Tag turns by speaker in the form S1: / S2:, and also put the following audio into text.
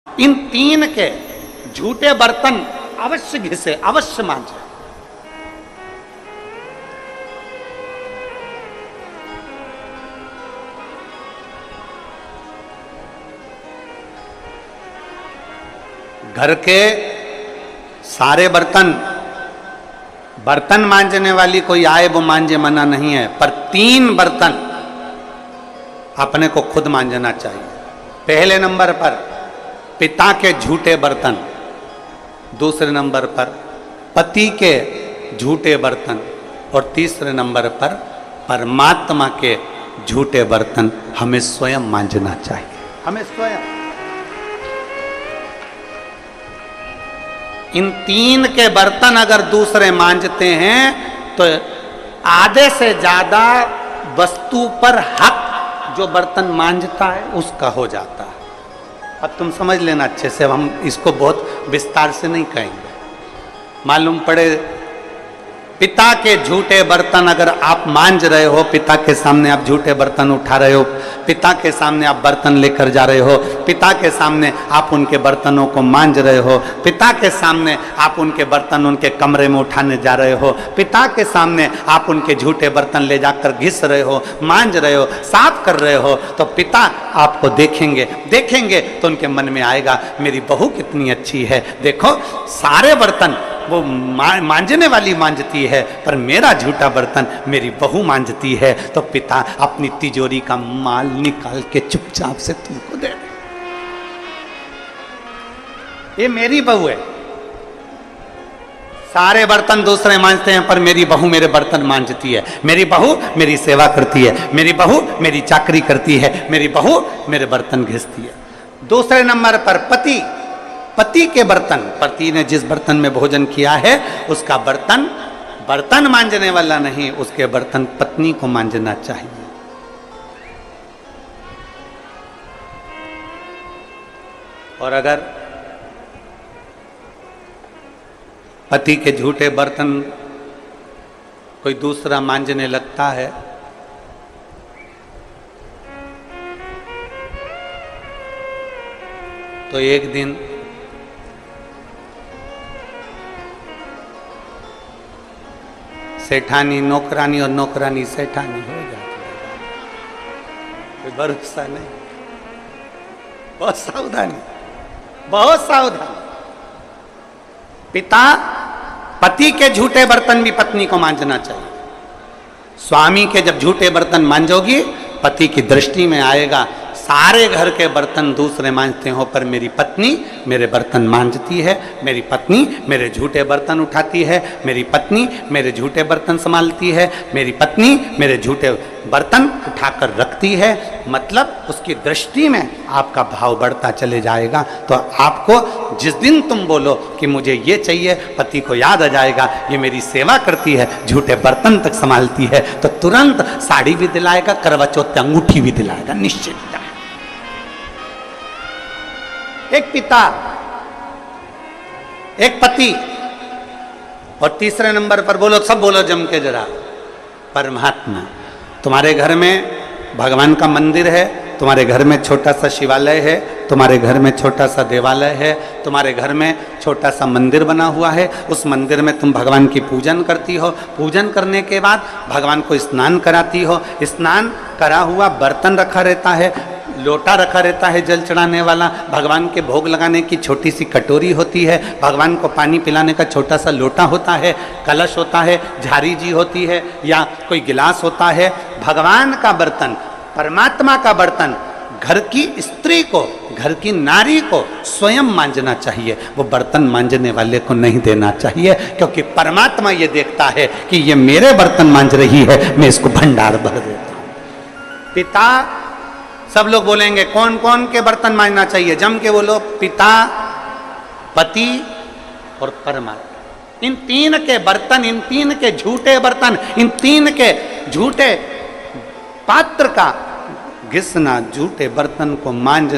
S1: इन तीन के झूठे बर्तन अवश्य घिसे, अवश्य मांजे। घर के सारे बर्तन मांजने वाली कोई आए वो मांजे, मना नहीं है, पर तीन बर्तन अपने को खुद मांजना चाहिए। पहले नंबर पर पिता के झूठे बर्तन, दूसरे नंबर पर पति के झूठे बर्तन और तीसरे नंबर पर परमात्मा के झूठे बर्तन हमें स्वयं मांजना चाहिए। हमें स्वयं इन तीन के बर्तन अगर दूसरे मांजते हैं तो आधे से ज्यादा वस्तु पर हक जो बर्तन मांजता है उसका हो जाता है। अब तुम समझ लेना अच्छे से, हम इसको बहुत विस्तार से नहीं कहेंगे। मालूम पड़े पिता के झूठे बर्तन अगर आप मांज रहे हो, पिता के सामने आप झूठे बर्तन उठा रहे हो, पिता के सामने आप बर्तन लेकर जा रहे हो, पिता के सामने आप उनके बर्तनों को मांज रहे हो, पिता के सामने आप उनके बर्तन उनके कमरे में उठाने जा रहे हो, पिता के सामने आप उनके झूठे बर्तन ले जाकर घिस रहे हो, मांज रहे हो, साफ कर रहे हो, तो पिता आपको देखेंगे तो उनके मन में आएगा मेरी बहू कितनी अच्छी है, देखो सारे बर्तन वो मांजने वाली मांजती है पर मेरा झूठा बर्तन मेरी बहू मांजती है। तो पिता अपनी तिजोरी का माल निकाल के चुपचाप से तुमको दे दे, ये मेरी बहू है। सारे बर्तन दूसरे मांजते हैं पर मेरी बहू मेरे बर्तन मांजती है, मेरी बहू मेरी सेवा करती है, मेरी बहू मेरी चाकरी करती है, मेरी बहू मेरे बर्तन घिसती है। दूसरे नंबर पर पति के बर्तन, पति ने जिस बर्तन में भोजन किया है उसका बर्तन मांजने वाला नहीं, उसके बर्तन पत्नी को मांजना चाहिए। और अगर पति के झूठे बर्तन कोई दूसरा मांजने लगता है तो एक दिन सेठानी नौकरानी और नौकरानी सेठानी हो जाती है। कोई भरोसा नहीं, बहुत सावधानी, बहुत सावधानी। पति के झूठे बर्तन भी पत्नी को मांजना चाहिए। स्वामी के जब झूठे बर्तन मांजोगी पति की दृष्टि में आएगा सारे घर के बर्तन दूसरे मांजते हो पर मेरी पत्नी मेरे बर्तन मांजती है, मेरी पत्नी मेरे झूठे बर्तन उठाती है, मेरी पत्नी मेरे झूठे बर्तन संभालती है, मेरी पत्नी मेरे झूठे बर्तन उठाकर रखती है। मतलब उसकी दृष्टि में आपका भाव बढ़ता चले जाएगा। तो आपको जिस दिन तुम बोलो कि मुझे ये चाहिए, पति को याद आ जाएगा ये मेरी सेवा करती है, झूठे बर्तन तक संभालती है, तो तुरंत साड़ी भी दिलाएगा, करवा चौथ अंगूठी भी दिलाएगा, निश्चित। एक पिता, एक पति और तीसरे नंबर पर बोलो, सब बोलो जम के जरा, परमात्मा। तुम्हारे घर में भगवान का मंदिर है, तुम्हारे घर में छोटा सा शिवालय है, तुम्हारे घर में छोटा सा देवालय है, तुम्हारे घर में छोटा सा मंदिर बना हुआ है, उस मंदिर में तुम भगवान की पूजन करती हो, पूजन करने के बाद भगवान को स्नान कराती हो, स्नान करा हुआ बर्तन रखा रहता है, लोटा रखा रहता है जल चढ़ाने वाला, भगवान के भोग लगाने की छोटी सी कटोरी होती है, भगवान को पानी पिलाने का छोटा सा लोटा होता है, कलश होता है, झारी जी होती है या कोई गिलास होता है। भगवान का बर्तन, परमात्मा का बर्तन घर की स्त्री को, घर की नारी को स्वयं मांजना चाहिए, वो बर्तन मांजने वाले को नहीं देना चाहिए, क्योंकि परमात्मा ये देखता है कि ये मेरे बर्तन मांज रही है, मैं इसको भंडार भर देता हूं। पिता, सब लोग बोलेंगे कौन कौन के बर्तन मांजना चाहिए, जम के बोलो, पिता, पति और परमात्मा। इन तीन के बर्तन, इन तीन के झूठे बर्तन, इन तीन के झूठे पात्र का घिसना, झूठे बर्तन को मांजना